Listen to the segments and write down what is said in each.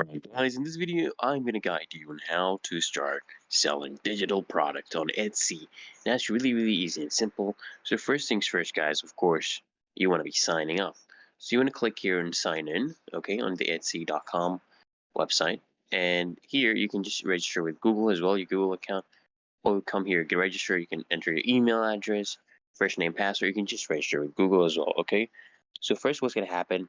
Alright guys, in this video I'm going to guide you on how to start selling digital products on Etsy. That's really easy and simple. So first things first guys, of course, you want to be signing up. So you want to click here and sign in, okay, on the Etsy.com website. And here you can just register with Google as well, your Google account. Or come here, get registered, you can enter your email address, first name, password, you can just register with Google as well, okay? So first what's going to happen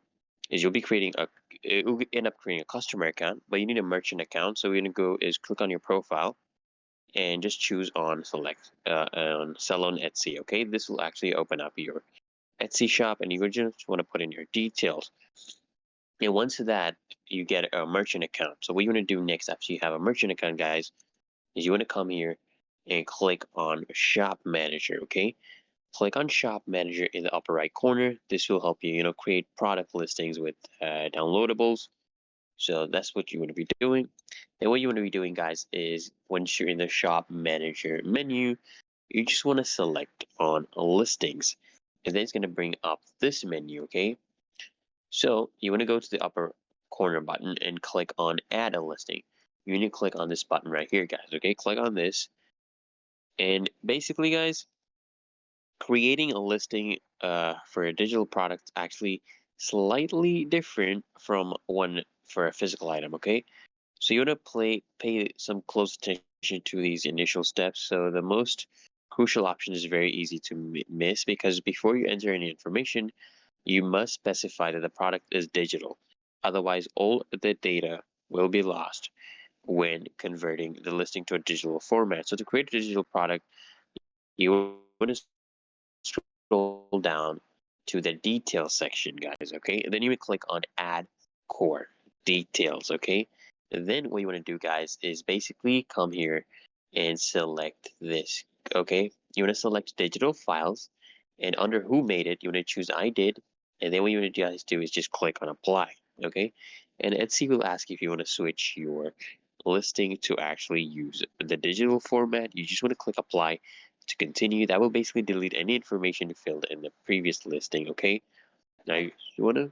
is you'll end up creating a customer account, but you need a merchant account. So what you're gonna go is click on your profile and just choose on select on sell on Etsy. Okay, this will actually open up your Etsy shop, and you just want to put in your details. And once that you get a merchant account. So what you want to do next after you have a merchant account, guys, is you want to come here and click on Shop Manager. Okay, click on Shop Manager in the upper right corner. This will help you, create product listings with downloadables. So that's what you want to be doing. Then what you want to be doing, guys, is once you're in the Shop Manager menu, you just want to select on listings. And then it's going to bring up this menu, okay? So you want to go to the upper corner button and click on Add a Listing. You need to click on this button right here, guys, okay? Click on this. And basically, guys, creating a listing for a digital product actually slightly different from one for a physical item, okay? So you want to pay some close attention to these initial steps. So the most crucial option is very easy to miss because before you enter any information, you must specify that the product is digital. Otherwise, all the data will be lost when converting the listing to a digital format. So to create a digital product, you want to scroll down to the details section, guys, okay? And then you would click on Add Core Details, okay? And then what you want to do, guys, is basically come here and select this, okay? You want to select digital files, and under who made it, you want to choose I did, and then what you want to guys do is just click on Apply, okay? And Etsy will ask if you want to switch your listing to actually use the digital format. You just want to click Apply to continue. That will basically delete any information you filled in the previous listing, okay? Now you want to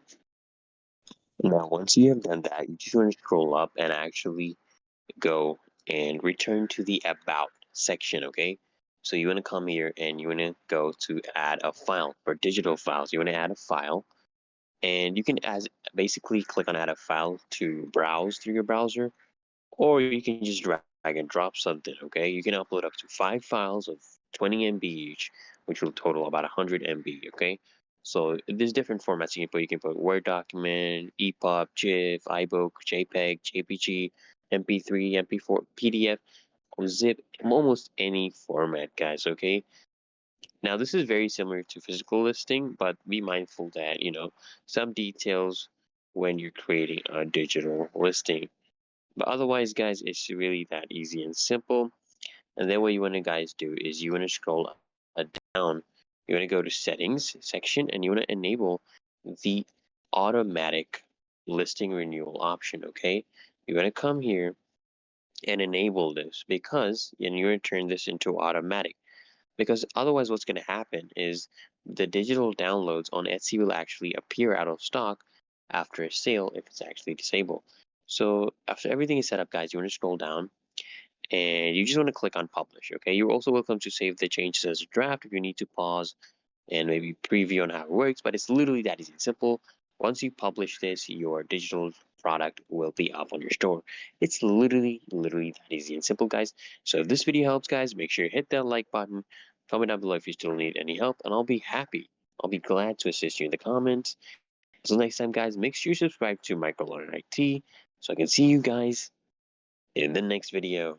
now once you have done that, you just want to scroll up and actually go and return to the About section, okay? So you want to come here and you want to go to add a file for digital files. You want to add a file, and you can basically click on add a file to browse through your browser, or you can just drag and drop something, okay? You can upload up to 5 files of 20 MB each, which will total about 100 MB, okay? So there's different formats you can put. You can put Word document, EPUB, GIF, iBook, JPEG, JPG, MP3, MP4, PDF, or zip, almost any format, guys, okay? Now this is very similar to physical listing, but be mindful that, some details when you're creating a digital listing. But otherwise, guys, it's really that easy and simple. And then what you want to guys do is you want to scroll down. You want to go to settings section and you want to enable the automatic listing renewal option. Okay. You're going to come here and enable this because and you're going to turn this into automatic because otherwise what's going to happen is the digital downloads on Etsy will actually appear out of stock after a sale if it's actually disabled. So after everything is set up, guys, you want to scroll down and you just want to click on publish. Okay, you're also welcome to save the changes as a draft if you need to pause and maybe preview on how it works, but it's literally that easy and simple. Once you publish this, your digital product will be up on your store. It's literally that easy and simple, guys. So if this video helps, guys, make sure you hit that like button, comment down below if you still need any help, and I'll be glad to assist you in the comments. Until next time, guys, make sure you subscribe to Microlearn IT so I can see you guys in the next video.